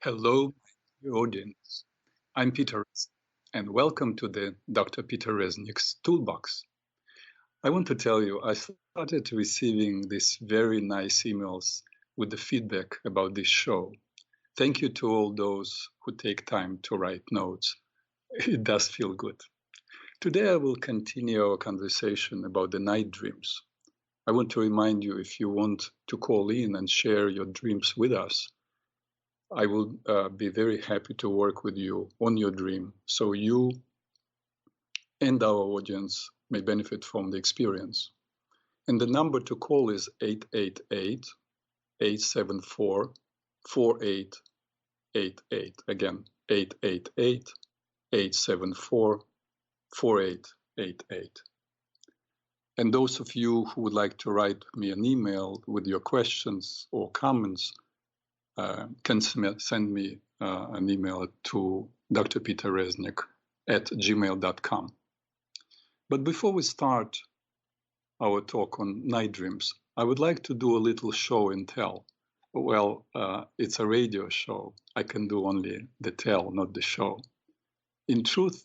Hello, my audience. I'm Peter, and welcome to the Dr. Peter Reznik's Toolbox. I want to tell you, I started receiving these very nice emails with the feedback about this show. Thank you to all those who take time to write notes. It does feel good. Today, I will continue our conversation about the night dreams. I want to remind you if you want to call in and share your dreams with us, I will be very happy to work with you on your dream so you and our audience may benefit from the experience. And the number to call is 888-874-4888. Again, 888-874-4888. And those of you who would like to write me an email with your questions or comments can send me an email to drpeterreznik@gmail.com. But before we start our talk on night dreams, I would like to do a little show and tell. Well, it's a radio show. I can do only the tell, not the show. In truth,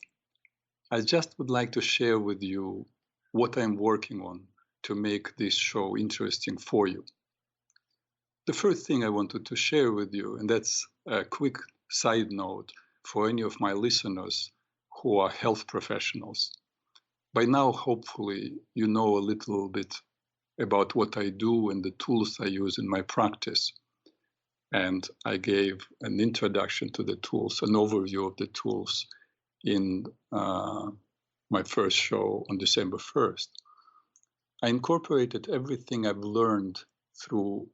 I just would like to share with you what I'm working on to make this show interesting for you. The first thing I wanted to share with you, and that's a quick side note for any of my listeners who are health professionals. By now, hopefully, you know a little bit about what I do and the tools I use in my practice. And I gave an introduction to the tools, an overview of the tools in my first show on December 1st. I incorporated everything I've learned through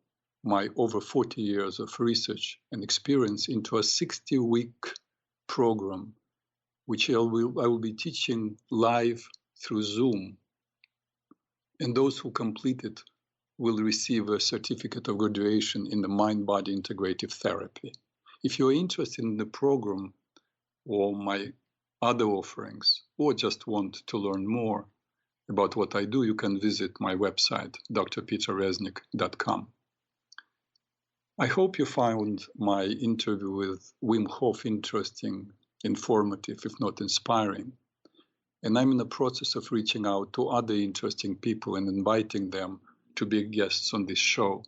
my over 40 years of research and experience into a 60-week program, which I will be teaching live through Zoom. And those who complete it will receive a certificate of graduation in the mind-body integrative therapy. If you're interested in the program or my other offerings, or just want to learn more about what I do, you can visit my website, drpeterreznik.com. I hope you found my interview with Wim Hof interesting, informative, if not inspiring. And I'm in the process of reaching out to other interesting people and inviting them to be guests on this show.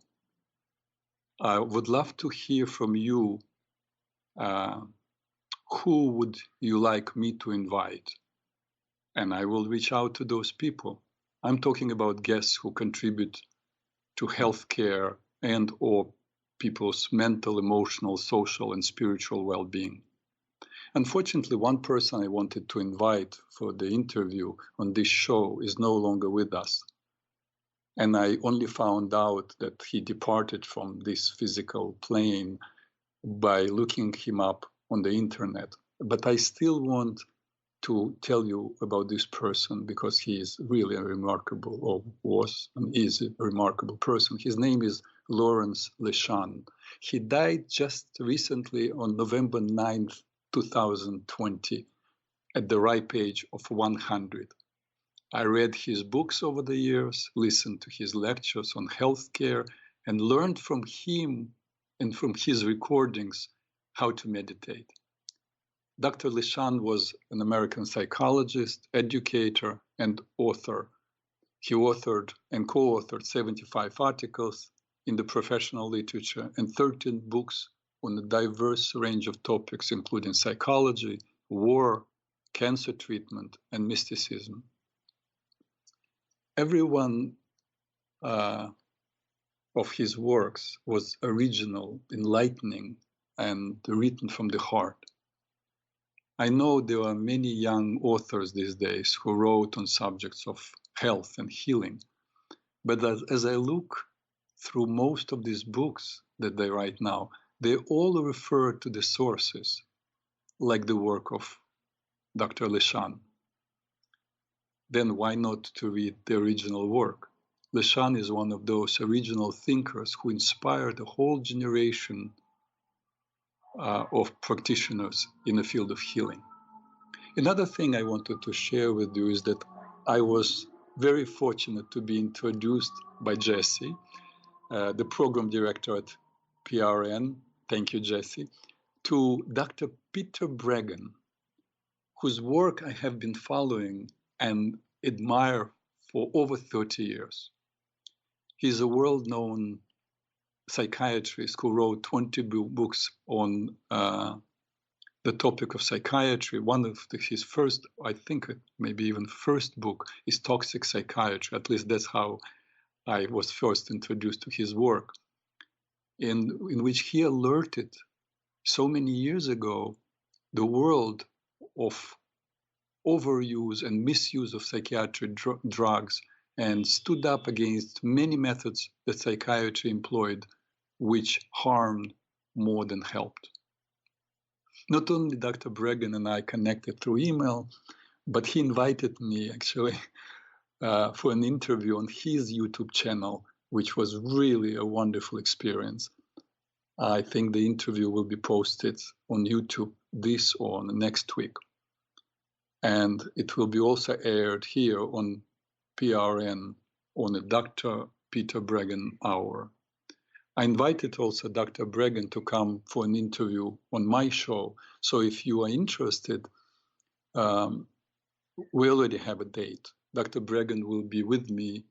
I would love to hear from you. Who would you like me to invite? And I will reach out to those people. I'm talking about guests who contribute to healthcare and or people's mental, emotional, social, and spiritual well-being. Unfortunately, one person I wanted to invite for the interview on this show is no longer with us. And I only found out that he departed from this physical plane by looking him up on the internet. But I still want to tell you about this person because he is really a remarkable, or was and is a remarkable person. His name is Lawrence Leshan. He died just recently on November 9th, 2020, at the ripe age of 100. I read his books over the years, listened to his lectures on healthcare, and learned from him and from his recordings how to meditate. Dr. Leshan was an American psychologist, educator, and author. He authored and co-authored 75 articles in the professional literature and 13 books on a diverse range of topics, including psychology, war, cancer treatment, and mysticism. Every one of his works was original, enlightening, and written from the heart. I know there are many young authors these days who wrote on subjects of health and healing, but as I look through most of these books that they write now, they all refer to the sources, like the work of Dr. Leshan. Then why not to read the original work? Leshan is one of those original thinkers who inspired a whole generation of practitioners in the field of healing. Another thing I wanted to share with you is that I was very fortunate to be introduced by Jesse, the program director at PRN. Thank you, Jesse. to Dr. Peter Bregan, whose work I have been following and admire for over 30 years. He's a world-known psychiatrist who wrote 20 books on the topic of psychiatry. One of his first, I think maybe even first book, is Toxic Psychiatry. At least that's how I was first introduced to his work, in which he alerted so many years ago the world of overuse and misuse of psychiatric drugs, and stood up against many methods that psychiatry employed, which harmed more than helped. Not only Dr. Bregan and I connected through email, but he invited me actually for an interview on his YouTube channel, which was really a wonderful experience. I think the interview will be posted on YouTube this or next week. And it will be also aired here on PRN on a Dr. Peter Bregan hour. I invited also Dr. Bregan to come for an interview on my show. So if you are interested, we already have a date. Dr. Bregan will be with me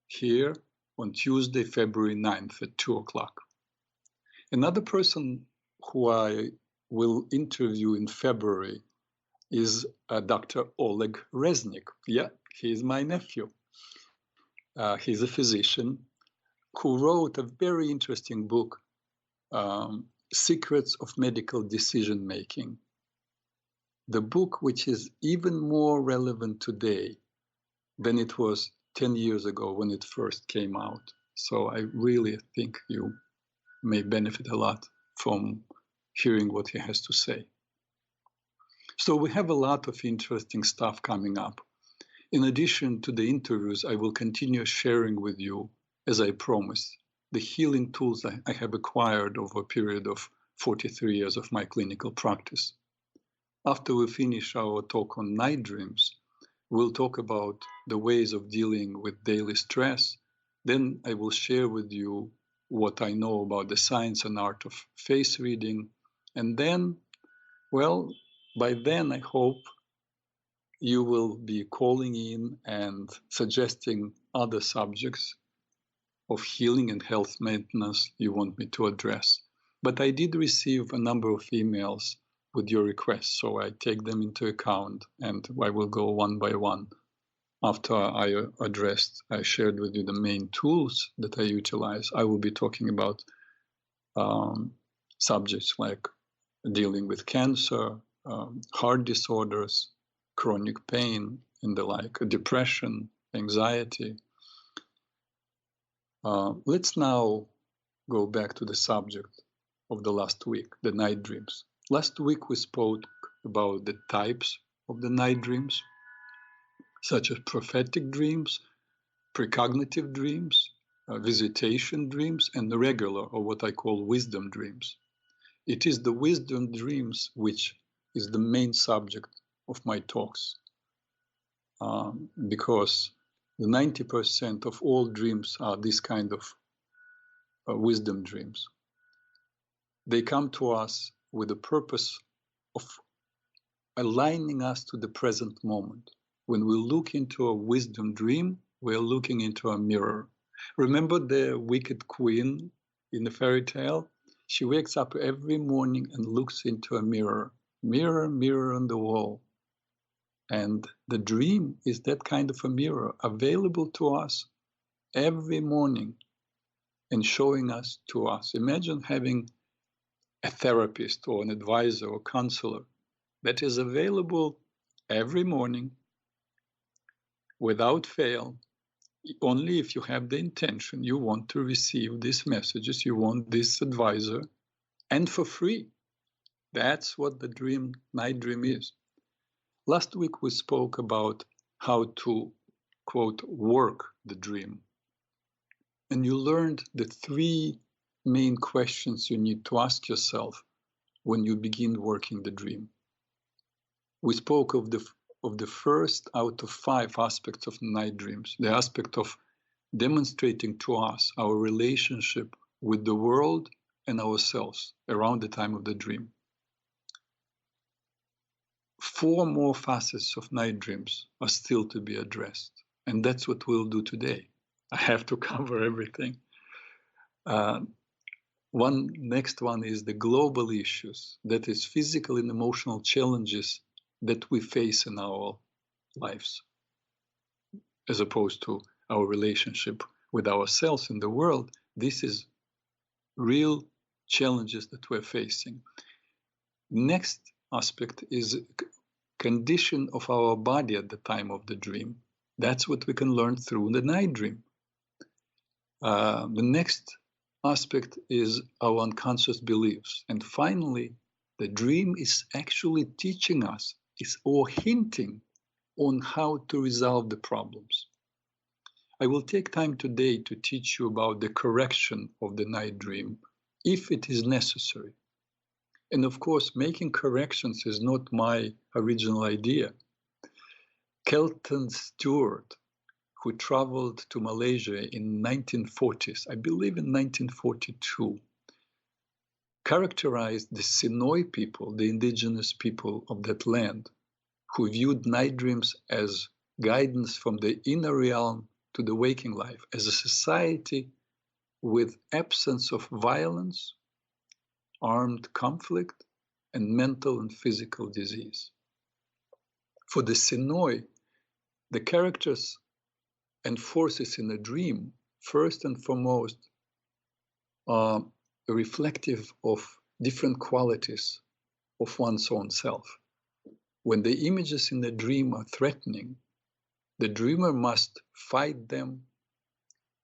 here on Tuesday, February 9th at 2 o'clock. Another person who I will interview in February is Dr. Oleg Reznik. Yeah, he is my nephew. He's a physician who wrote a very interesting book, Secrets of Medical Decision Making. The book which is even more relevant today than it was 10 years ago when it first came out. So I really think you may benefit a lot from hearing what he has to say. So we have a lot of interesting stuff coming up. In addition to the interviews, I will continue sharing with you, as I promised, the healing tools I have acquired over a period of 43 years of my clinical practice. After we finish our talk on night dreams, we'll talk about the ways of dealing with daily stress. Then I will share with you what I know about the science and art of face reading. And then, well, by then I hope you will be calling in and suggesting other subjects of healing and health maintenance you want me to address. But I did receive a number of emails with your requests, so I take them into account, and I will go one by one. After I shared with you the main tools that I utilize, I will be talking about subjects like dealing with cancer, heart disorders, chronic pain, and the like, depression, anxiety. Let's now go back to the subject of the last week, the night dreams. Last week we spoke about the types of the night dreams, such as prophetic dreams, precognitive dreams, visitation dreams, and the regular, or what I call wisdom dreams. It is the wisdom dreams which is the main subject of my talks, because the 90% of all dreams are this kind of wisdom dreams. They come to us with the purpose of aligning us to the present moment. When we look into a wisdom dream, we're looking into a mirror. Remember the wicked queen in the fairy tale? She wakes up every morning and looks into a mirror. Mirror, mirror on the wall. And the dream is that kind of a mirror available to us every morning and showing us to us. Imagine having a therapist or an advisor or counselor that is available every morning without fail, only if you have the intention, you want to receive these messages, you want this advisor, and for free. That's what the night dream is. Last week we spoke about how to, quote, work the dream. And you learned the three main questions you need to ask yourself when you begin working the dream. We spoke of the first out of 5 aspects of night dreams, the aspect of demonstrating to us our relationship with the world and ourselves around the time of the dream. 4 more facets of night dreams are still to be addressed. And that's what we'll do today. I have to cover everything. Next one is the global issues, that is physical and emotional challenges that we face in our lives, as opposed to our relationship with ourselves in the world. This is real challenges that we're facing. Next aspect is condition of our body at the time of the dream. That's what we can learn through the night dream. The next aspect is our unconscious beliefs. And finally, the dream is actually teaching us, or hinting on how to resolve the problems. I will take time today to teach you about the correction of the night dream, if it is necessary. And of course, making corrections is not my original idea. Kelton Stewart, who traveled to Malaysia in 1940s, I believe in 1942, characterized the Sinoi people, the indigenous people of that land, who viewed night dreams as guidance from the inner realm to the waking life, as a society with absence of violence, armed conflict, and mental and physical disease. For the Sinoi, the characters and forces in a dream, first and foremost, are reflective of different qualities of one's own self. When the images in the dream are threatening, the dreamer must fight them,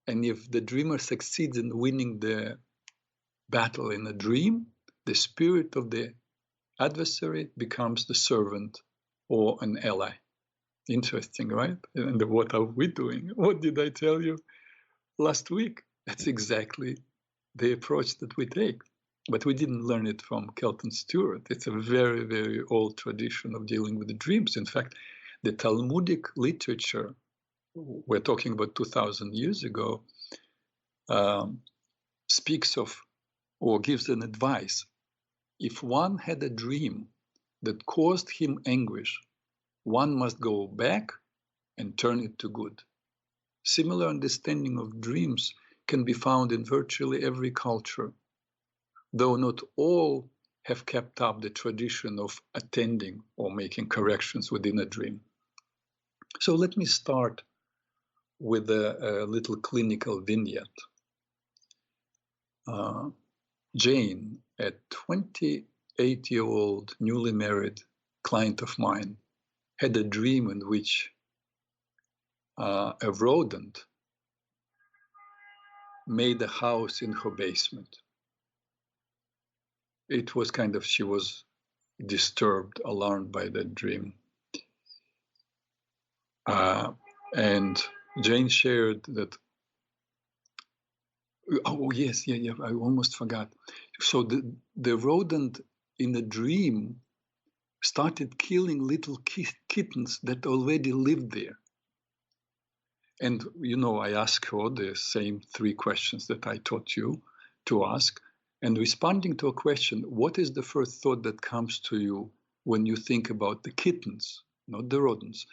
and if the dreamer succeeds in winning the battle in a dream, the spirit of the adversary becomes the servant or an ally. Interesting, right? And what are we doing? What did I tell you last week? That's exactly the approach that we take. But we didn't learn it from Kelton Stewart. It's a very, very old tradition of dealing with the dreams. In fact, the Talmudic literature, we're talking about 2,000 years ago, speaks of or gives an advice. If one had a dream that caused him anguish, one must go back and turn it to good. Similar understanding of dreams can be found in virtually every culture, though not all have kept up the tradition of attending or making corrections within a dream. So let me start with a little clinical vignette. Jane, a 28-year-old newly married client of mine, had a dream in which a rodent made a house in her basement. It was she was disturbed, alarmed by that dream. And Jane shared that, oh yes, yeah, I almost forgot. So the rodent in the dream started killing little kittens that already lived there. And, I asked her the same 3 questions that I taught you to ask. And responding to a question, what is the first thought that comes to you when you think about the kittens, not the rodents?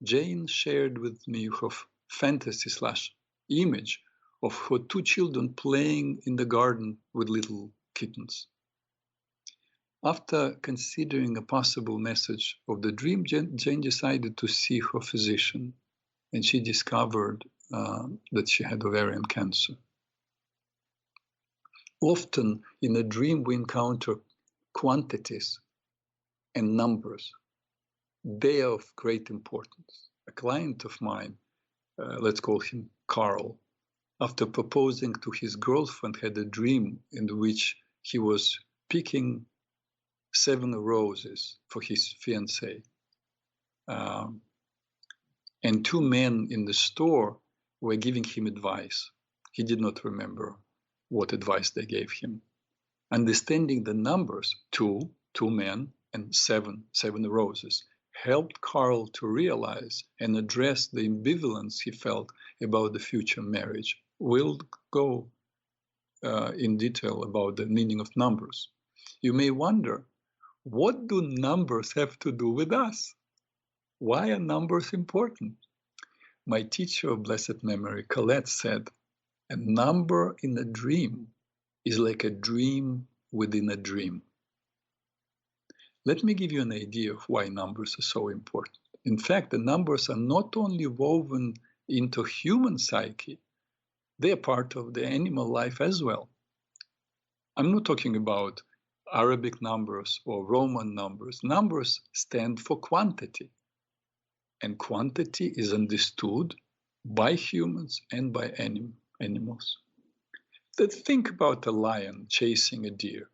Jane shared with me her fantasy/image of her 2 children playing in the garden with little kittens. After considering a possible message of the dream, Jane decided to see her physician, and she discovered that she had ovarian cancer. Often in a dream, we encounter quantities and numbers. They are of great importance. A client of mine, let's call him Carl, after proposing to his girlfriend, had a dream in which he was picking 7 roses for his fiancée. And 2 men in the store were giving him advice. He did not remember what advice they gave him. Understanding the numbers, 2 men, and 7 roses, helped Carl to realize and address the ambivalence he felt about the future marriage. We'll go in detail about the meaning of numbers. You may wonder, What do numbers have to do with us? Why are numbers important? My teacher of blessed memory, Colette, said, a number in a dream is like a dream within a dream. Let me give you an idea of why numbers are so important. In fact, the numbers are not only woven into human psyche, they are part of the animal life as well. I'm not talking about Arabic numbers or Roman numbers. Numbers stand for quantity, and quantity is understood by humans and by animals. Think about a lion chasing a deer.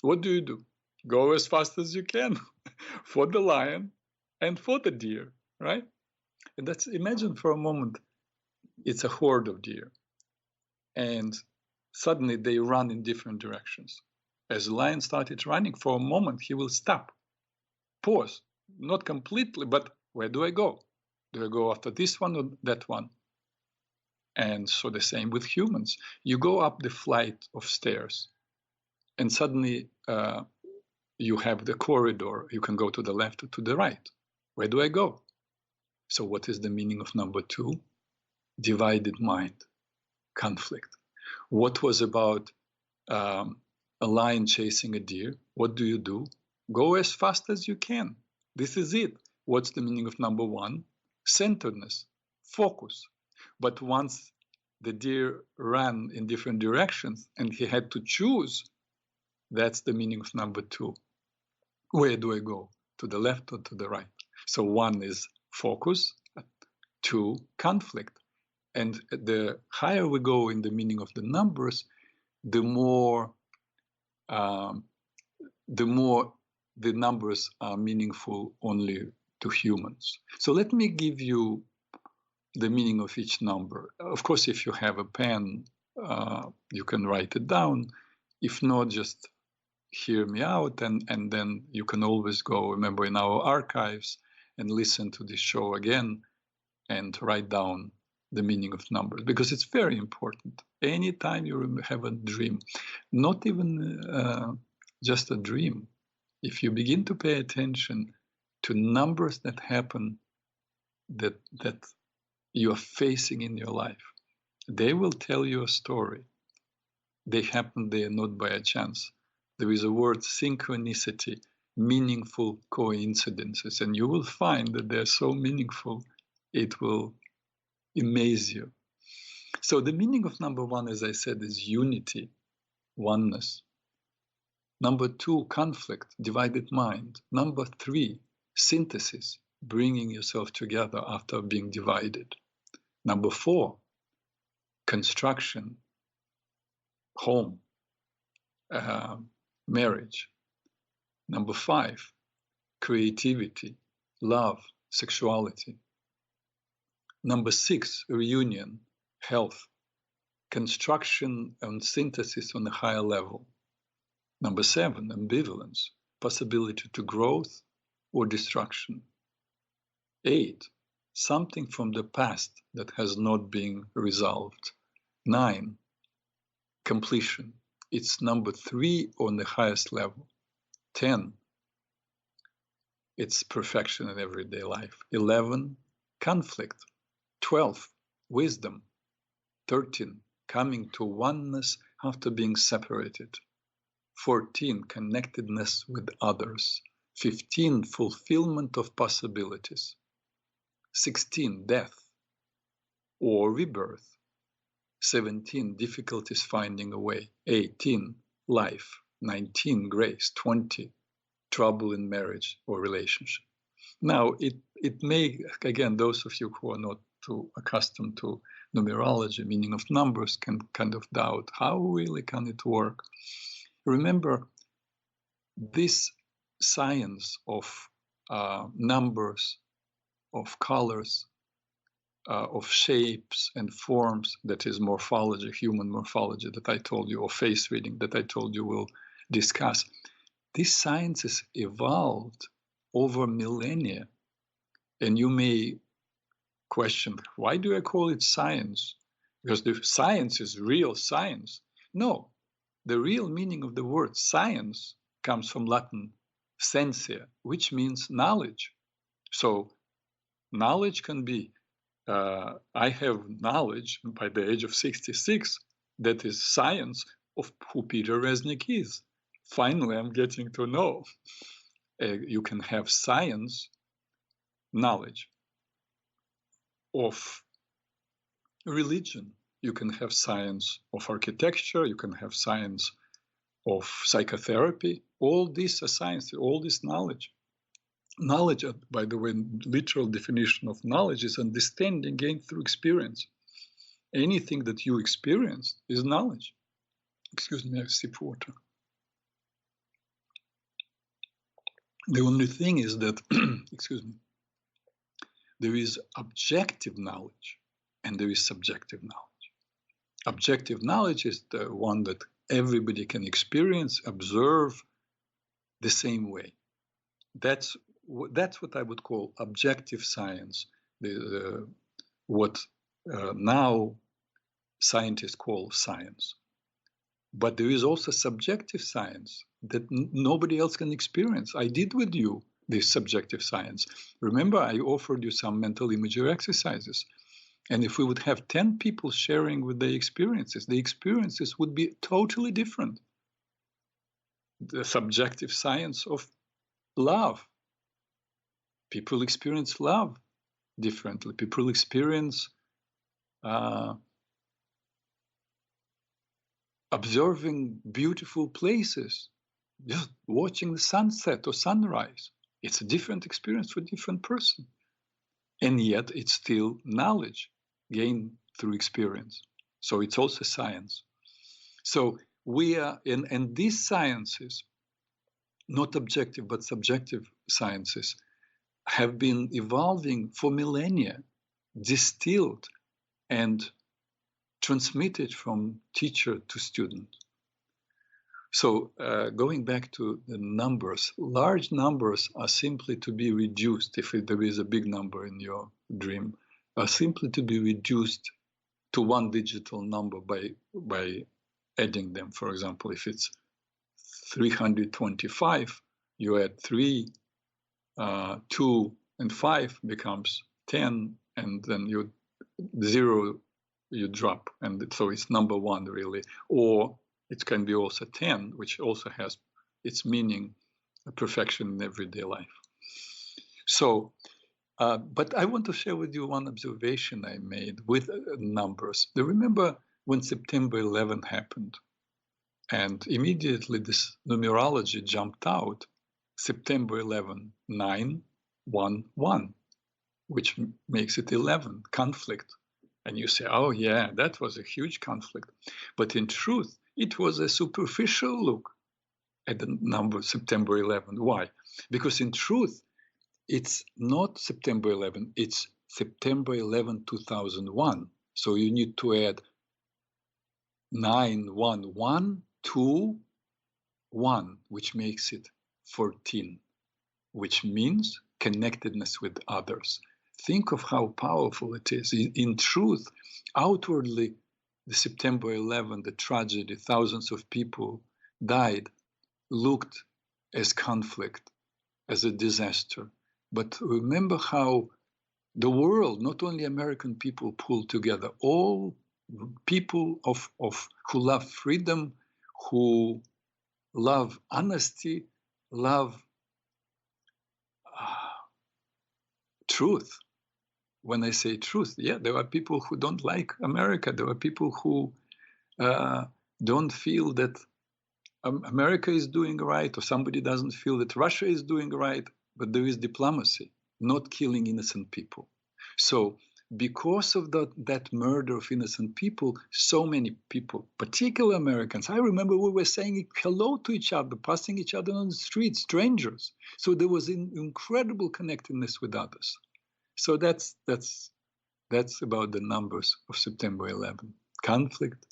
What do? Go as fast as you can for the lion and for the deer, right? And imagine for a moment, it's a horde of deer, and suddenly they run in different directions. As the lion started running, for a moment he will stop, pause, not completely, but where do I go? Do I go after this one or that one? And so the same with humans. You go up the flight of stairs, and suddenly you have the corridor. You can go to the left or to the right. Where do I go? So what is the meaning of number 2? Divided mind, conflict. What was about a lion chasing a deer? What do? Go as fast as you can. This is it. What's the meaning of number 1? Centeredness, focus. But once the deer ran in different directions and he had to choose, that's the meaning of number 2. Where do I go? To the left or to the right? So 1 is focus, 2, conflict. And the higher we go in the meaning of the numbers, the more the numbers are meaningful only to humans. So let me give you the meaning of each number. Of course, if you have a pen, you can write it down. If not, just hear me out, and then you can always go, remember, in our archives and listen to this show again and write down the meaning of numbers, because it's very important. Anytime you have a dream, not even just a dream, if you begin to pay attention to numbers that happen, that you are facing in your life, they will tell you a story. They happen there not by a chance. There is a word, synchronicity, meaningful coincidences, and you will find that they're so meaningful, it will amaze you. So the meaning of number 1, as I said, is unity, oneness. Number 2, conflict, divided mind. Number 3, synthesis, bringing yourself together after being divided. Number 4, construction, home, marriage. Number 5, creativity, love, sexuality. Number 6, reunion, health, construction and synthesis on a higher level. Number 7, ambivalence, possibility to growth or destruction. 8, something from the past that has not been resolved. 9, completion. It's number 3 on the highest level. 10, it's perfection in everyday life. 11, conflict. 12, wisdom. 13, coming to oneness after being separated. 14, connectedness with others. 15, fulfillment of possibilities. 16, death or rebirth. 17, difficulties finding a way. 18, life. 19, grace. 20, trouble in marriage or relationship. Now, it may, again, those of you who are not too accustomed to numerology, meaning of numbers, can kind of doubt, how really can it work? Remember, this science of numbers, of colors, of shapes and forms, that is morphology, human morphology that I told you, or face reading that I told you we'll discuss. These sciences evolved over millennia. And you may question, why do I call it science? Because the science is real science. No, the real meaning of the word science comes from Latin sensia, which means knowledge. So knowledge can be, I have knowledge by the age of 66, that is science of who Peter Reznik is. Finally, I'm getting to know. You can have science knowledge of religion. You can have science of architecture. You can have science of psychotherapy. All this is science, all this knowledge. Knowledge, by the way, literal definition of knowledge is understanding gained through experience. Anything that you experience is knowledge. Excuse me, I sip water. The only thing is that, excuse me, there is objective knowledge and there is subjective knowledge. Objective knowledge is the one that everybody can experience, observe the same way. That's what I would call objective science, what now scientists call science. But there is also subjective science that nobody else can experience. I did with you this subjective science. Remember, I offered you some mental imagery exercises. And if we would have 10 people sharing with their experiences, the experiences would be totally different. The subjective science of love. People experience love differently. People experience observing beautiful places, just watching the sunset or sunrise. It's a different experience for a different person. And yet it's still knowledge gained through experience. So it's also science. So we are, and these sciences, not objective but subjective sciences, have been evolving for millennia, distilled and transmitted from teacher to student. So going back to the numbers, large numbers are simply to be reduced, if there is a big number in your dream, are simply to be reduced to one digital number by adding them. For example, if it's 325, you add 3, 2, and 5 becomes 10, and then you 0 you drop, and so it's number 1 really. Or it can be also 10, which also has its meaning, perfection in everyday life. So, but I want to share with you one observation I made with numbers. Do you remember when September 11 happened? And immediately this numerology jumped out, September 11, 9, 1, 1, which makes it 11, conflict. And you say, oh yeah, that was a huge conflict. But in truth, it was a superficial look at the number September 11. Why? Because in truth, it's not September 11, it's September 11, 2001. So you need to add 911 to 1, which makes it 14, which means connectedness with others. Think of how powerful it is. In truth, outwardly, the September 11, the tragedy, thousands of people died, looked as conflict, as a disaster. But remember how the world, not only American people, pulled together, all people who love freedom, who love honesty, love truth. When I say truth, yeah, there are people who don't like America. There are people who don't feel that America is doing right, or somebody doesn't feel that Russia is doing right, but there is diplomacy, not killing innocent people. So because of that murder of innocent people, so many people, particularly Americans, I remember we were saying hello to each other, passing each other on the street, strangers. So there was an incredible connectedness with others. So that's about the numbers of September 11. Conflict,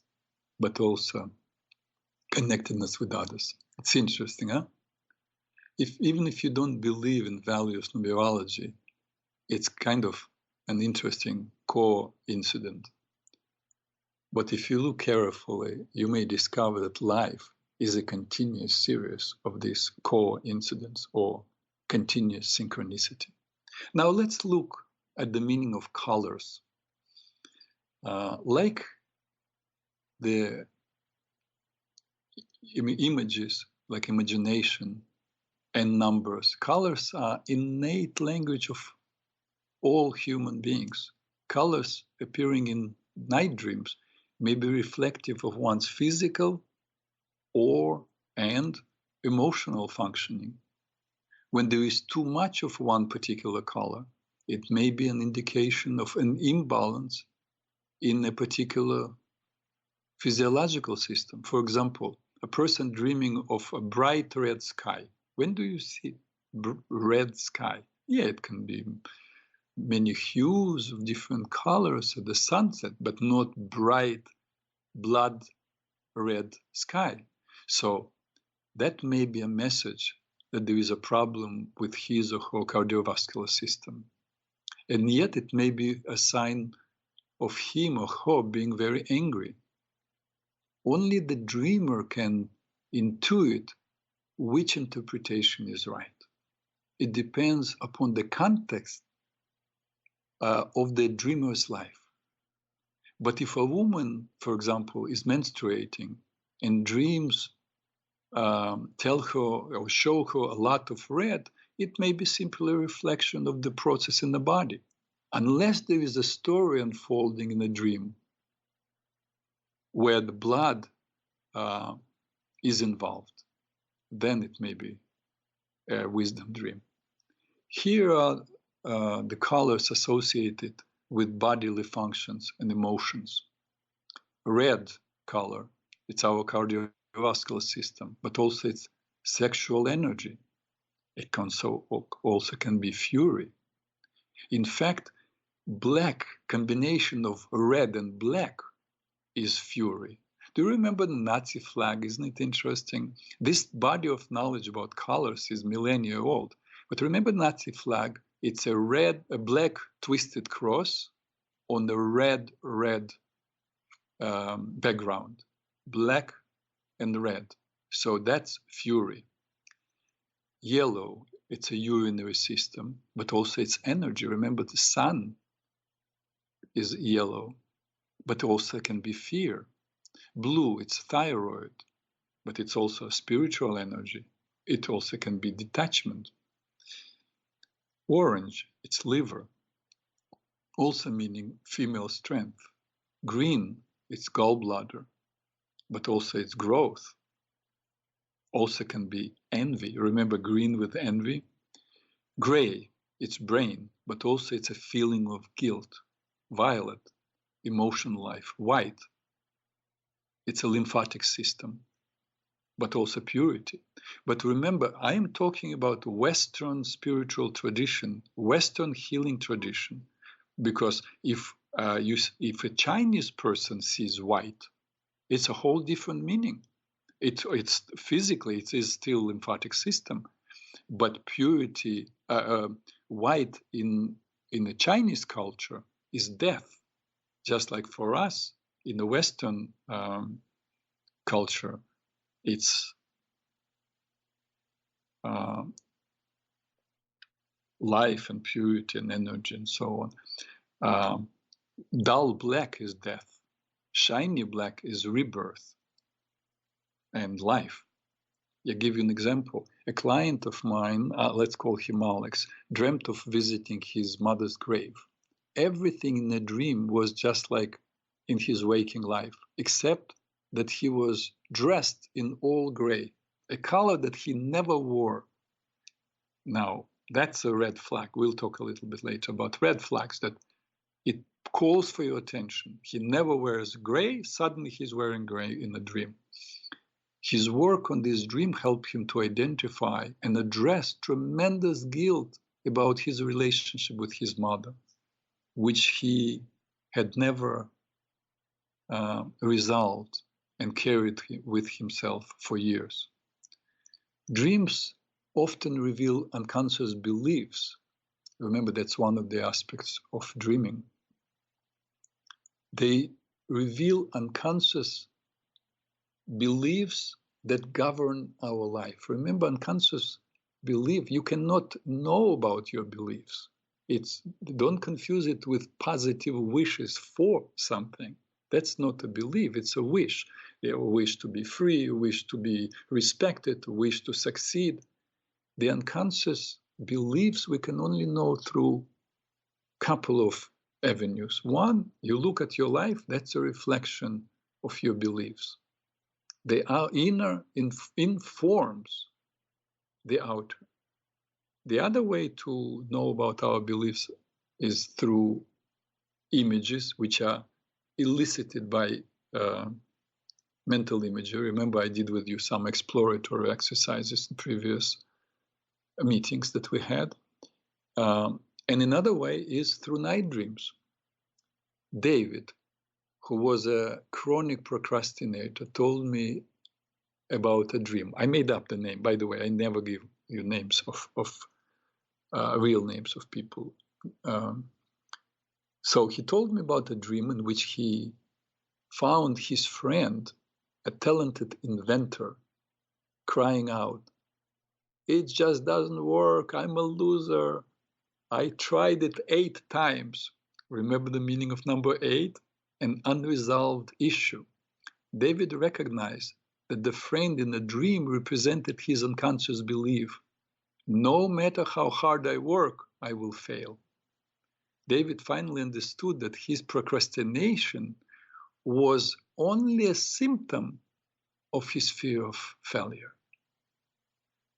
but also connectedness with others. It's interesting, huh? Even if you don't believe in values numerology, it's kind of an interesting core incident. But if you look carefully, you may discover that life is a continuous series of these coincidence or continuous synchronicity. Now let's look at the meaning of colors. Like the images, like imagination and numbers, colors are innate language of all human beings. Colors appearing in night dreams may be reflective of one's physical and emotional functioning. When there is too much of one particular color, it may be an indication of an imbalance in a particular physiological system. For example, a person dreaming of a bright red sky. When do you see red sky? Yeah, it can be many hues of different colors at the sunset, but not bright blood red sky. So that may be a message that there is a problem with his or her cardiovascular system. And yet it may be a sign of him or her being very angry. Only the dreamer can intuit which interpretation is right. It depends upon the context of the dreamer's life. But if a woman, for example, is menstruating and dreams tell her or show her a lot of red, it may be simply a reflection of the process in the body. Unless there is a story unfolding in a dream where the blood is involved, then it may be a wisdom dream. Here are the colors associated with bodily functions and emotions. Red color, it's our cardiovascular system, but also it's sexual energy. It can also can be fury. In fact, black combination of red and black is fury. Do you remember the Nazi flag? Isn't it interesting? This body of knowledge about colors is millennia old. But remember Nazi flag? It's a black twisted cross on the red background, black and red. So that's fury. Yellow, it's a urinary system, but also it's energy. Remember the sun is yellow, but also can be fear. Blue, it's thyroid, but it's also a spiritual energy. It also can be detachment. Orange, it's liver, also meaning female strength. Green, it's gallbladder, but also it's growth. Also can be envy. Remember green with envy? Gray, it's brain, but also it's a feeling of guilt. Violet, emotion life. White, it's a lymphatic system, but also purity. But remember, I am talking about Western spiritual tradition, Western healing tradition, because if a Chinese person sees white, it's a whole different meaning. It's physically, it is still lymphatic system, but purity, white in the Chinese culture is death, just like for us in the Western culture, it's life and purity and energy and so on. Dull black is death. Shiny black is rebirth and life. I'll give you an example. A client of mine, let's call him Alex, dreamt of visiting his mother's grave. Everything in the dream was just like in his waking life, except that he was dressed in all gray, a color that he never wore. Now, that's a red flag. We'll talk a little bit later about red flags, that it calls for your attention. He never wears gray. Suddenly he's wearing gray in a dream. His work on this dream helped him to identify and address tremendous guilt about his relationship with his mother, which he had never resolved and carried with himself for years. Dreams often reveal unconscious beliefs. Remember, that's one of the aspects of dreaming. They reveal unconscious beliefs that govern our life. Remember, unconscious belief, you cannot know about your beliefs. Don't confuse it with positive wishes for something. That's not a belief, it's a wish. A wish to be free, a wish to be respected, a wish to succeed. The unconscious beliefs we can only know through a couple of avenues. One, you look at your life, that's a reflection of your beliefs. The inner informs the outer. The other way to know about our beliefs is through images, which are elicited by mental imagery. Remember, I did with you some exploratory exercises in previous meetings that we had. And another way is through night dreams. David, who was a chronic procrastinator, told me about a dream. I made up the name, by the way. I never give you names of real names of people. So he told me about a dream in which he found his friend, a talented inventor, crying out, "It just doesn't work. I'm a loser. I tried it 8 times." Remember the meaning of number 8? An unresolved issue. David recognized that the friend in the dream represented his unconscious belief. No matter how hard I work, I will fail. David finally understood that his procrastination was only a symptom of his fear of failure.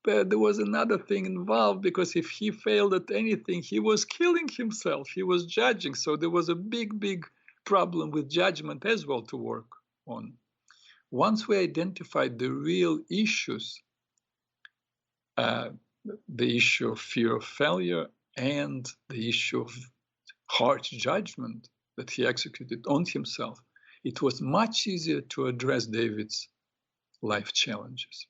But there was another thing involved, because if he failed at anything, he was killing himself. He was judging. So there was a big problem with judgment as well to work on. Once we identified the real issues, the issue of fear of failure and the issue of harsh judgment that he executed on himself, it was much easier to address David's life challenges.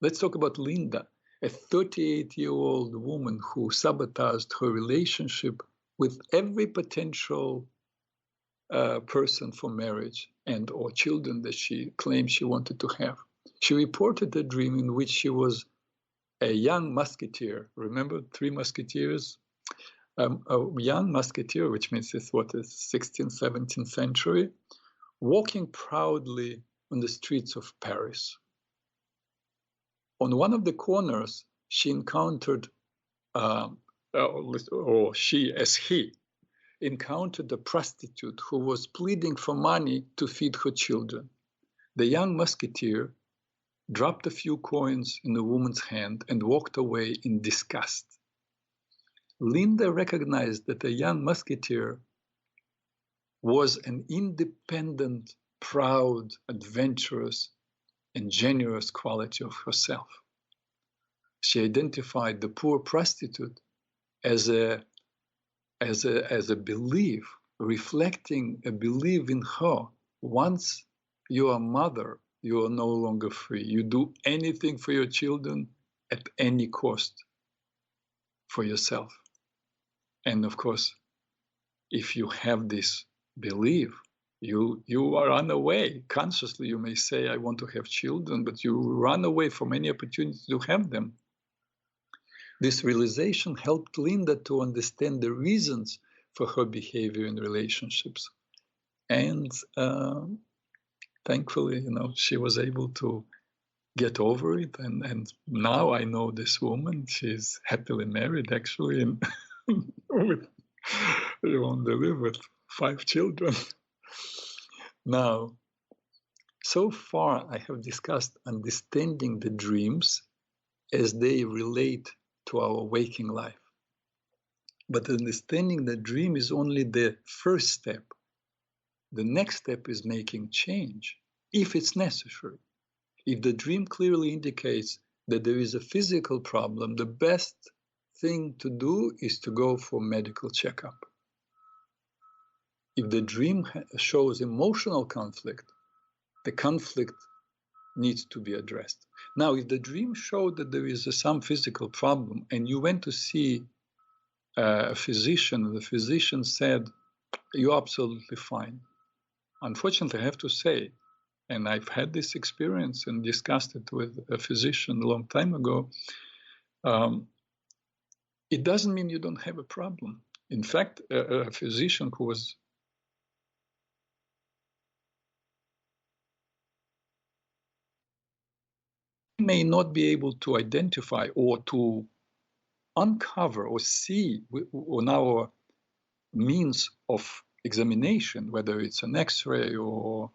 Let's talk about Linda, a 38-year-old woman who sabotaged her relationship with every potential person for marriage and or children that she claimed she wanted to have. She reported a dream in which she was a young musketeer. Remember 3 musketeers? A young musketeer, which means it's what is 16th, 17th century, walking proudly on the streets of Paris. On one of the corners, she encountered, or she as he, encountered a prostitute who was pleading for money to feed her children. The young musketeer dropped a few coins in the woman's hand and walked away in disgust. Linda recognized that the young musketeer was an independent, proud, adventurous, and generous quality of herself. She identified the poor prostitute as a belief, reflecting a belief in her. Once you are a mother, you are no longer free. You do anything for your children at any cost for yourself. And of course, if you have this belief, you are run away. Consciously, you may say, I want to have children, but you run away from any opportunity to have them. This realization helped Linda to understand the reasons for her behavior in relationships. And thankfully, she was able to get over it. And now I know this woman. She's happily married, actually, and they live with 5 children. Now, so far I have discussed understanding the dreams as they relate to our waking life. But understanding the dream is only the first step. The next step is making change, if it's necessary. If the dream clearly indicates that there is a physical problem, the best thing to do is to go for medical checkup. If the dream shows emotional conflict, the conflict needs to be addressed. Now, if the dream showed that there is some physical problem and you went to see a physician, and the physician said, you're absolutely fine. Unfortunately, I have to say and I've had this experience and discussed it with a physician a long time ago, it doesn't mean you don't have a problem. In fact, a physician who was may not be able to identify or to uncover or see on our means of examination, whether it's an X-ray or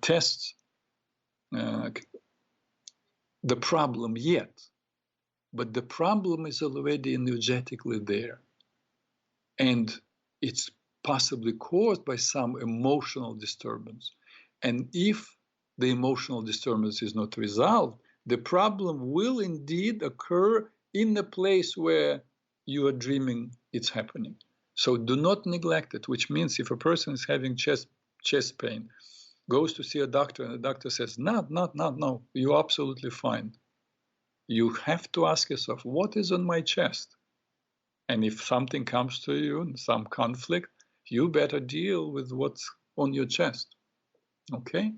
tests, the problem yet. But the problem is already energetically there. And it's possibly caused by some emotional disturbance. And if the emotional disturbance is not resolved, the problem will indeed occur in the place where you are dreaming it's happening. So do not neglect it, which means if a person is having chest pain, goes to see a doctor and the doctor says, no, you're absolutely fine. You have to ask yourself, what is on my chest? And if something comes to you, some conflict, you better deal with what's on your chest, okay?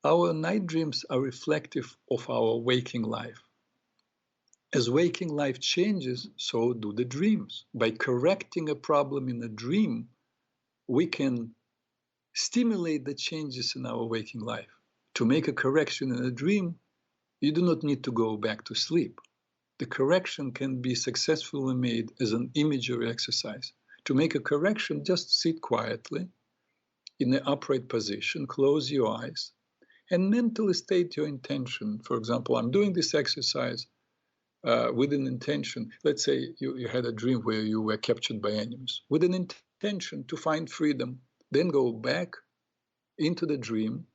Our night dreams are reflective of our waking life. As waking life changes, so do the dreams. By correcting a problem in a dream, we can stimulate the changes in our waking life. To make a correction in a dream, you do not need to go back to sleep. The correction can be successfully made as an imagery exercise. To make a correction, just sit quietly in an upright position, close your eyes, and mentally state your intention. For example, I'm doing this exercise with an intention. Let's say you had a dream where you were captured by enemies, with an intention to find freedom. Then go back into the dream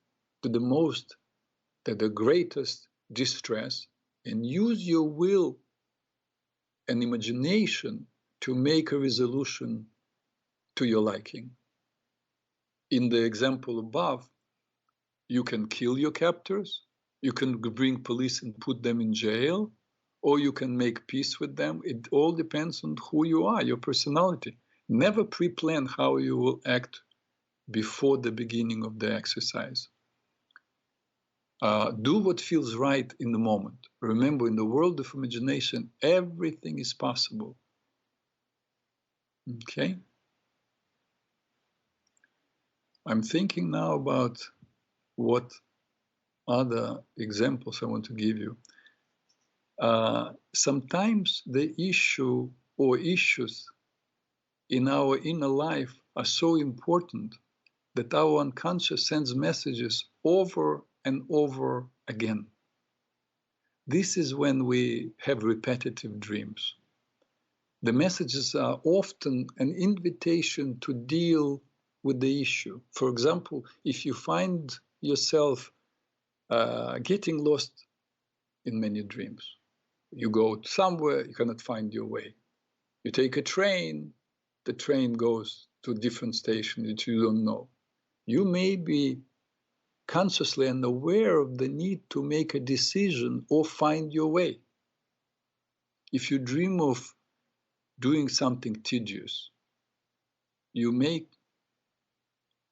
to the greatest distress, and use your will and imagination to make a resolution to your liking. In the example above, you can kill your captors, you can bring police and put them in jail, or you can make peace with them. It all depends on who you are, your personality. Never pre-plan how you will act before the beginning of the exercise. Do what feels right in the moment. Remember, in the world of imagination, everything is possible. Okay? I'm thinking now about what other examples I want to give you. Sometimes the issue or issues in our inner life are so important that our unconscious sends messages over and over again. This is when we have repetitive dreams. The messages are often an invitation to deal with the issue. For example, if you find yourself getting lost in many dreams, you go somewhere, you cannot find your way. You take a train, the train goes to a different station that you don't know. You may be consciously unaware of the need to make a decision or find your way. If you dream of doing something tedious, you may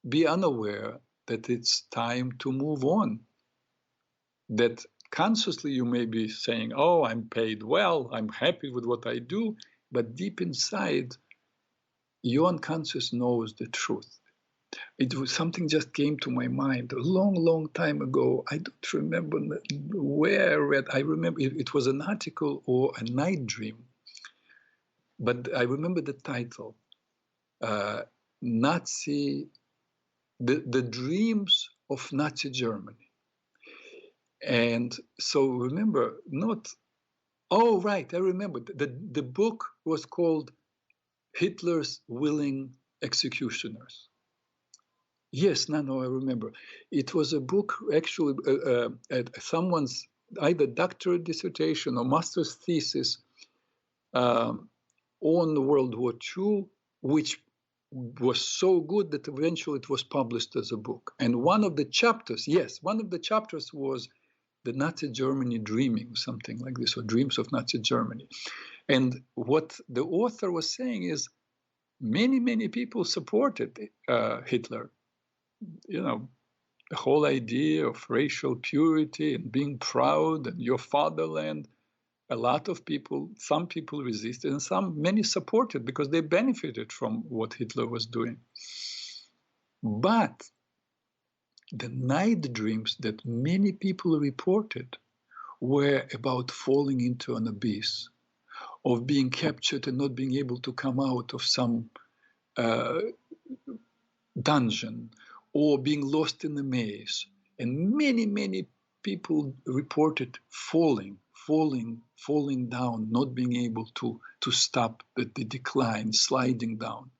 be unaware that it's time to move on. That consciously you may be saying, oh, I'm paid well, I'm happy with what I do, but deep inside, your unconscious knows the truth. It was something just came to my mind a long time ago. I don't remember where I read. I remember it was an article or a night dream, but I remember the title, Nazi, the dreams of Nazi Germany. And so remember, oh, right, I remember. The book was called Hitler's Willing Executioners. Yes, no, I remember. It was a book, actually, someone's either doctorate dissertation or master's thesis on World War II, which was so good that eventually it was published as a book. And one of the chapters was the Nazi Germany dreaming, something like this, or dreams of Nazi Germany. And what the author was saying is many people supported Hitler. You know, The whole idea of racial purity and being proud and your fatherland, a lot of people, some people resisted and many supported because they benefited from what Hitler was doing. But the night dreams that many people reported were about falling into an abyss, of being captured and not being able to come out of some dungeon, or being lost in a maze. And many people reported falling down, not being able to stop the decline, sliding down.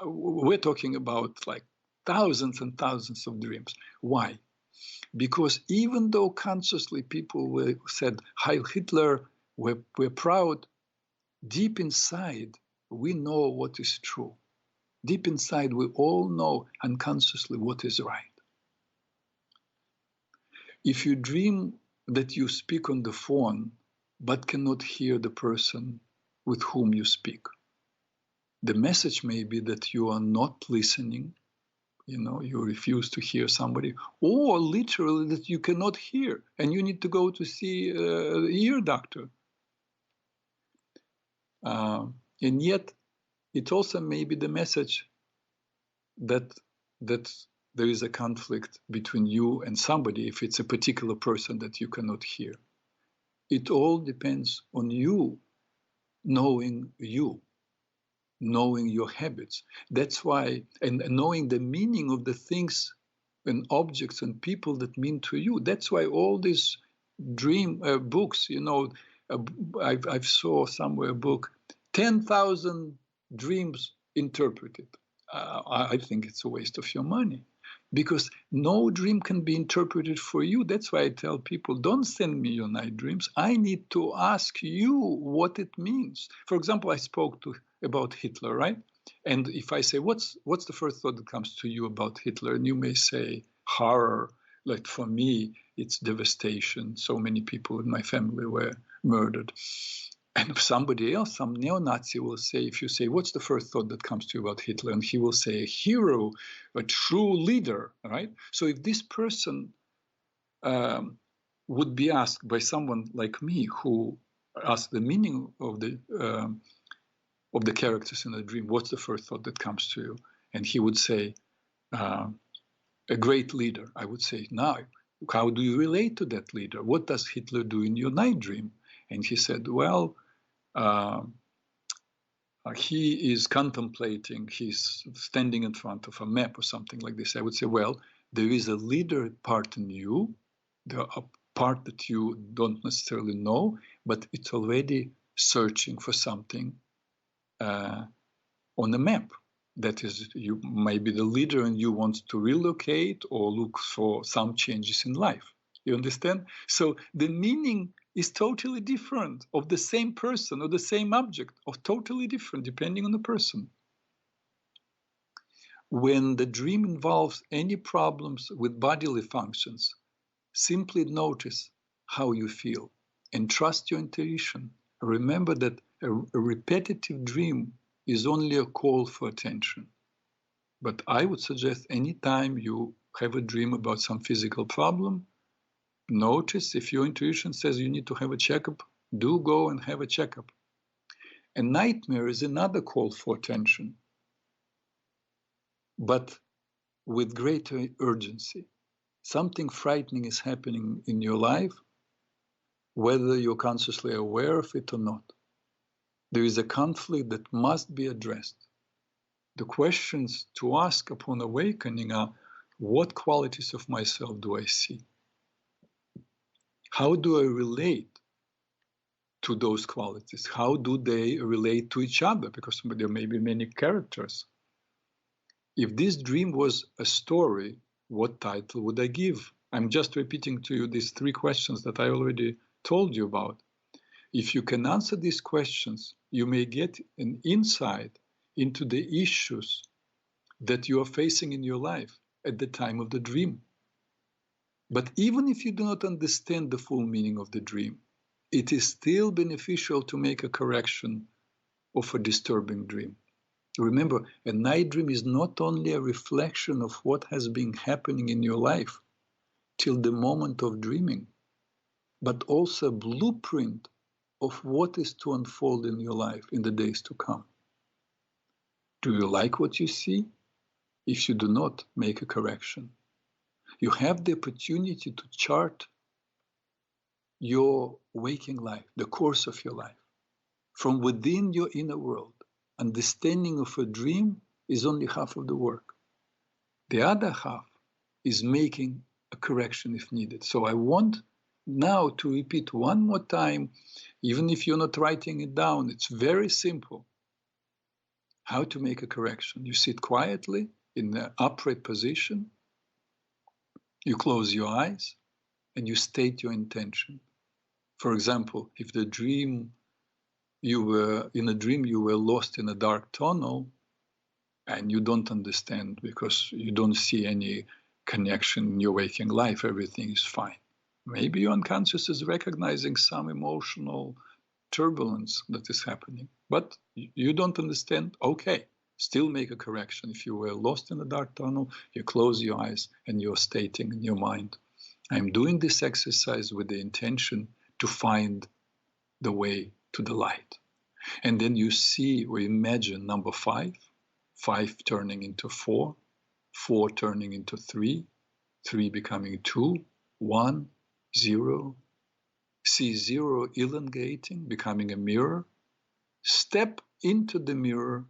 We're talking about like thousands and thousands of dreams. Why? Because even though consciously people said Heil Hitler, we're proud, deep inside we know what is true. Deep inside we all know unconsciously what is right. If you dream that you speak on the phone but cannot hear the person with whom you speak, the message may be that you are not listening, you refuse to hear somebody, or literally that you cannot hear and you need to go to see an ear doctor. And yet it also may be the message that there is a conflict between you and somebody, if it's a particular person that you cannot hear. It all depends on you knowing your habits. That's why, and knowing the meaning of the things and objects and people that mean to you. That's why all these dream books, I've saw somewhere a book, 10,000 dreams interpreted. I think it's a waste of your money, because no dream can be interpreted for you. That's why I tell people, don't send me your night dreams. I need to ask you what it means. For example, I spoke about Hitler, right? And if I say, what's the first thought that comes to you about Hitler? And you may say horror. Like for me, it's devastation. So many people in my family were murdered. And somebody else, some neo-Nazi will say, if you say, what's the first thought that comes to you about Hitler? And he will say, a hero, a true leader, right? So if this person would be asked by someone like me, who asked the meaning of the characters in a dream, what's the first thought that comes to you? And he would say, a great leader. I would say, now, how do you relate to that leader? What does Hitler do in your night dream? And he said, well, he is contemplating, he's standing in front of a map or something like this. I would say, well, there is a leader part in you, there are a part that you don't necessarily know, but it's already searching for something on the map. That is, you might be the leader and you want to relocate or look for some changes in life. You understand? So the meaning is totally different of the same person or the same object, or totally different depending on the person. When the dream involves any problems with bodily functions, simply notice how you feel and trust your intuition. Remember that a repetitive dream is only a call for attention. But I would suggest anytime you have a dream about some physical problem, notice if your intuition says you need to have a checkup, do go and have a checkup. A nightmare is another call for attention, but with greater urgency. Something frightening is happening in your life, whether you're consciously aware of it or not. There is a conflict that must be addressed. The questions to ask upon awakening are, what qualities of myself do I see? How do I relate to those qualities? How do they relate to each other? Because there may be many characters. If this dream was a story, what title would I give? I'm just repeating to you these three questions that I already told you about. If you can answer these questions, you may get an insight into the issues that you are facing in your life at the time of the dream. But even if you do not understand the full meaning of the dream, it is still beneficial to make a correction of a disturbing dream. Remember, a night dream is not only a reflection of what has been happening in your life till the moment of dreaming, but also a blueprint of what is to unfold in your life in the days to come. Do you like what you see? If you do not, make a correction. You have the opportunity to chart your waking life, the course of your life, from within your inner world. Understanding of a dream is only half of the work. The other half is making a correction if needed. So I want now to repeat one more time, even if you're not writing it down, it's very simple. How to make a correction. You sit quietly in the upright position, you close your eyes, and you state your intention. For example, if in a dream you were lost in a dark tunnel and you don't understand because you don't see any connection in your waking life, everything is fine. Maybe your unconscious is recognizing some emotional turbulence that is happening, but you don't understand. Okay, still make a correction. If you were lost in a dark tunnel, you close your eyes and you're stating in your mind, I'm doing this exercise with the intention to find the way to the light. And then you see or imagine number 5, 5 turning into 4, 4 turning into 3, 3 becoming 2, 1, 0. See 0 elongating, becoming a mirror. Step into the mirror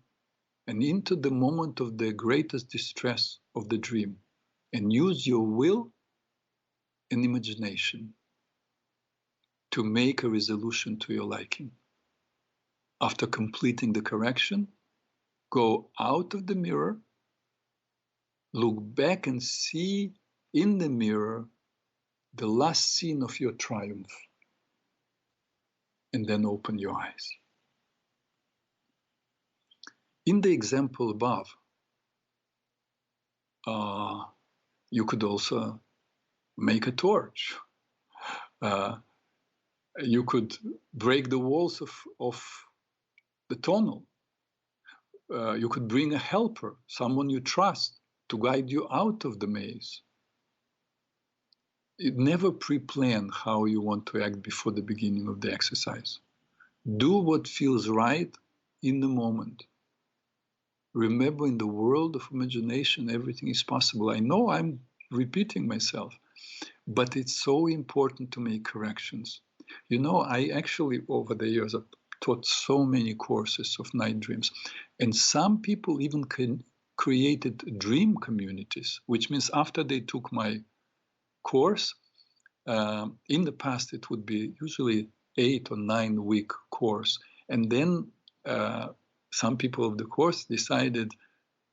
and into the moment of the greatest distress of the dream and use your will and imagination to make a resolution to your liking. After completing the correction, go out of the mirror, look back and see in the mirror the last scene of your triumph, and then open your eyes. In the example above, you could also make a torch. You could break the walls of the tunnel. You could bring a helper, someone you trust, to guide you out of the maze. You never pre-plan how you want to act before the beginning of the exercise. Do what feels right in the moment. Remember, in the world of imagination, everything is possible. I know I'm repeating myself, but it's so important to make corrections. You know, I actually, over the years, I've taught so many courses of night dreams, and some people even created dream communities, which means after they took my course, in the past it would be usually 8 or 9 week course, and then some people of the course decided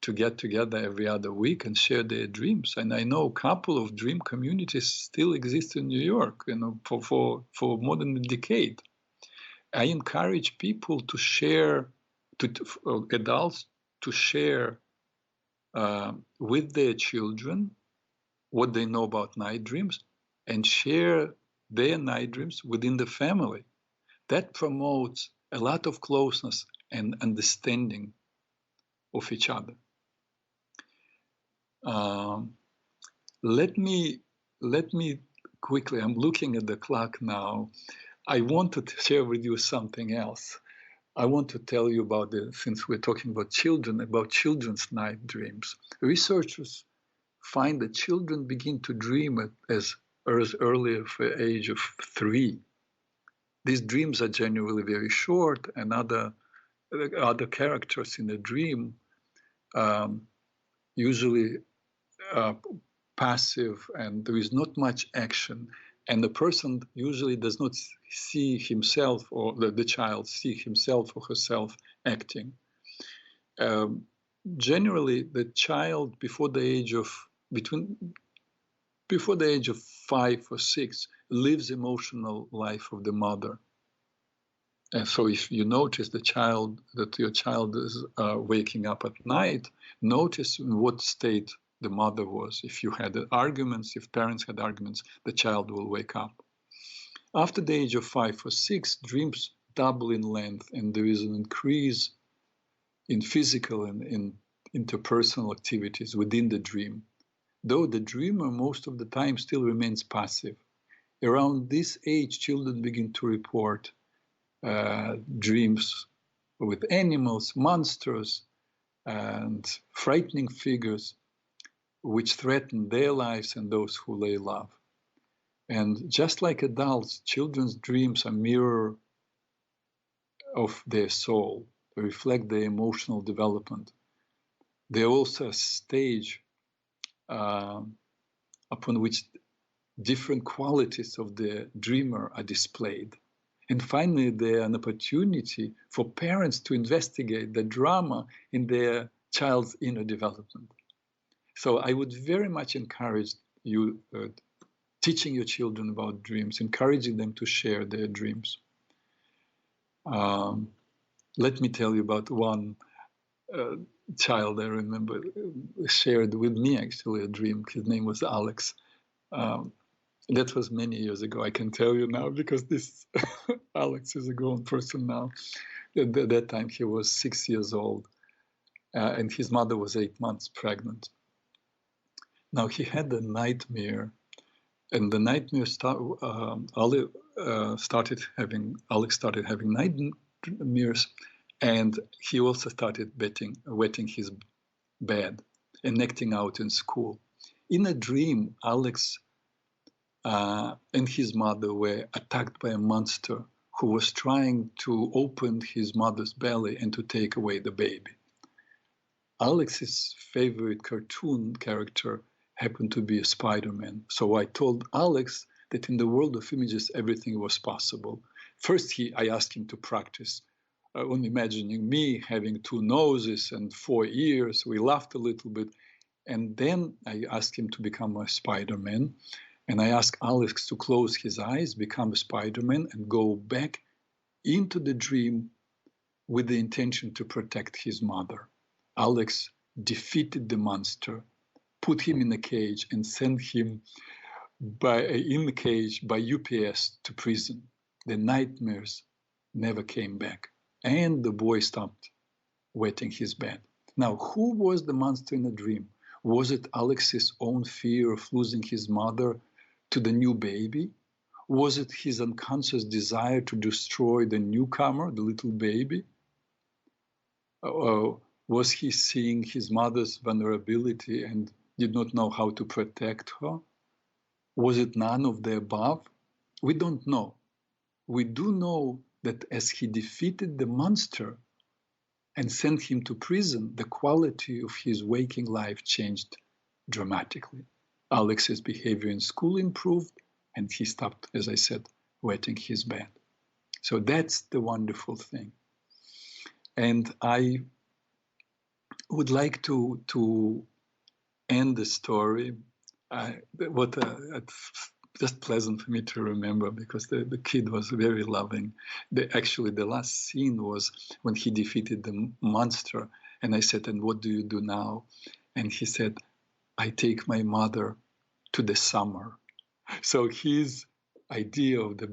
to get together every other week and share their dreams. And I know a couple of dream communities still exist in New York, you know, for more than a decade. I encourage people to share, adults to share with their children what they know about night dreams and share their night dreams within the family. That promotes a lot of closeness and understanding of each other. Let me quickly, I'm looking at the clock now. I want to share with you something else. I want to tell you about since we're talking about children, about children's night dreams. Researchers find that children begin to dream as early of the age of 3. These dreams are generally very short, and other characters in the dream usually passive, and there is not much action, and the person usually does not see himself, or the child see himself or herself acting. Generally, the child before the age of 5 or 6 lives emotional life of the mother. And so if you notice that your child is waking up at night, notice in what state the mother was. If you had arguments, if parents had arguments, the child will wake up. After the age of 5 or 6, dreams double in length, and there is an increase in physical and in interpersonal activities within the dream, though the dreamer most of the time still remains passive. Around this age, children begin to report dreams with animals, monsters, and frightening figures which threaten their lives and those who they love. And just like adults, children's dreams are a mirror of their soul, they reflect their emotional development. They're also a stage upon which different qualities of the dreamer are displayed. And finally, they're an opportunity for parents to investigate the drama in their child's inner development. So I would very much encourage you teaching your children about dreams, encouraging them to share their dreams. Let me tell you about one child I remember shared with me actually a dream. His name was Alex. That was many years ago. I can tell you now because this Alex is a grown person now. At that time he was 6 years old and his mother was 8 months pregnant. Now he had a nightmare, and the nightmare Alex started having nightmares, and he also started wetting his bed and acting out in school. In a dream, Alex and his mother were attacked by a monster who was trying to open his mother's belly and to take away the baby. Alex's favorite cartoon character happened to be a Spider-Man. So I told Alex that in the world of images, everything was possible. First, I asked him to practice on imagining me having 2 noses and 4 ears. We laughed a little bit. And then I asked him to become a Spider-Man. And I asked Alex to close his eyes, become a Spider-Man, and go back into the dream with the intention to protect his mother. Alex defeated the monster, put him in a cage, and sent him in the cage by UPS to prison. The nightmares never came back, and the boy stopped wetting his bed. Now, who was the monster in the dream? Was it Alex's own fear of losing his mother to the new baby? Was it his unconscious desire to destroy the newcomer, the little baby? Was he seeing his mother's vulnerability and did not know how to protect her? Was it none of the above? We don't know. We do know that as he defeated the monster and sent him to prison, the quality of his waking life changed dramatically. Alex's behavior in school improved, and he stopped, as I said, wetting his bed. So that's the wonderful thing. And I would like to end the story. Just pleasant for me to remember because the kid was very loving. Actually, the last scene was when he defeated the monster. And I said, "And what do you do now?" And he said, "I take my mother to the summer." So his idea of the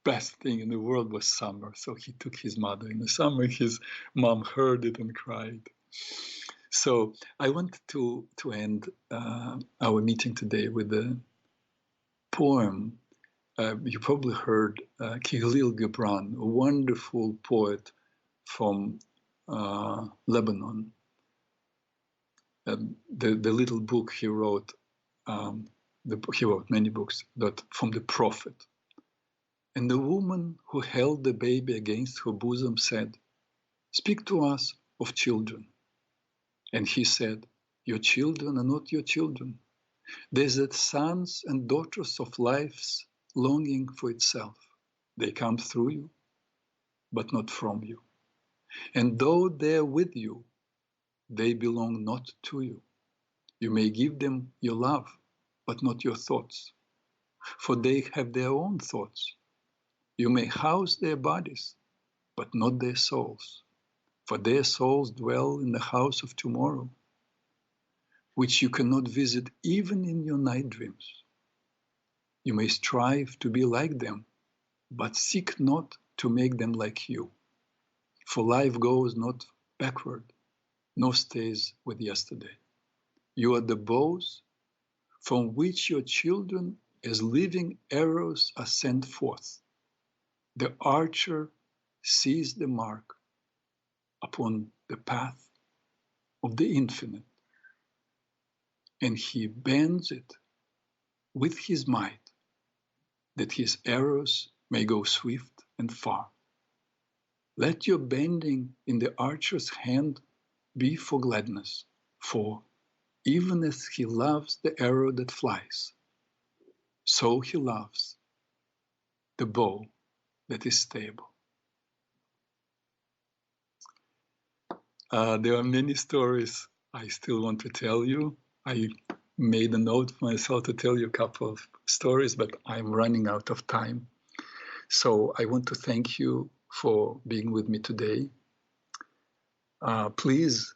best thing in the world was summer. So he took his mother in the summer. His mom heard it and cried. So I want to end our meeting today with a poem. You probably heard Khalil Gibran, a wonderful poet from Lebanon. The little book he wrote, he wrote many books, but from the prophet. And the woman who held the baby against her bosom said, "Speak to us of children." And he said, "Your children are not your children. They're the sons and daughters of life's longing for itself. They come through you, but not from you. And though they're with you, they belong not to you. You may give them your love, but not your thoughts, for they have their own thoughts. You may house their bodies, but not their souls, for their souls dwell in the house of tomorrow, which you cannot visit even in your night dreams. You may strive to be like them, but seek not to make them like you. For life goes not backward, nor stays with yesterday. You are the bows from which your children as living arrows are sent forth. The archer sees the mark upon the path of the infinite, and he bends it with his might, that his arrows may go swift and far. Let your bending in the archer's hand be for gladness, for even as he loves the arrow that flies, so he loves the bow that is stable. There are many stories I still want to tell you. I made a note for myself to tell you a couple of stories, but I'm running out of time. So I want to thank you for being with me today. Please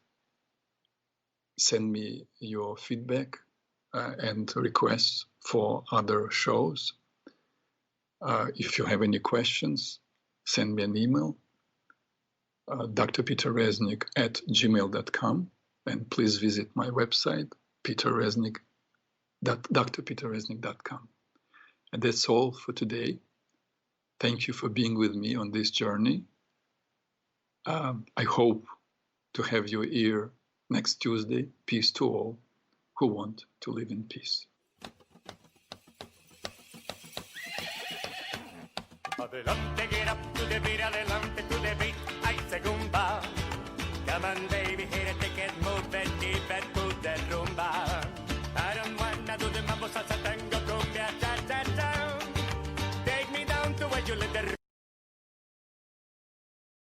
send me your feedback and requests for other shows. If you have any questions, send me an email, drpeterreznik@gmail.com, and please visit my website, drpeterreznik.com. And that's all for today. Thank you for being with me on this journey. I hope to have your ear next Tuesday. Peace to all who want to live in peace. Adelante, get up to the beat, adelante to the beat, ay segunda. Come on baby, hit it, take it, move it, keep it, move that rumba. I don't wanna do the mambo salsa tango.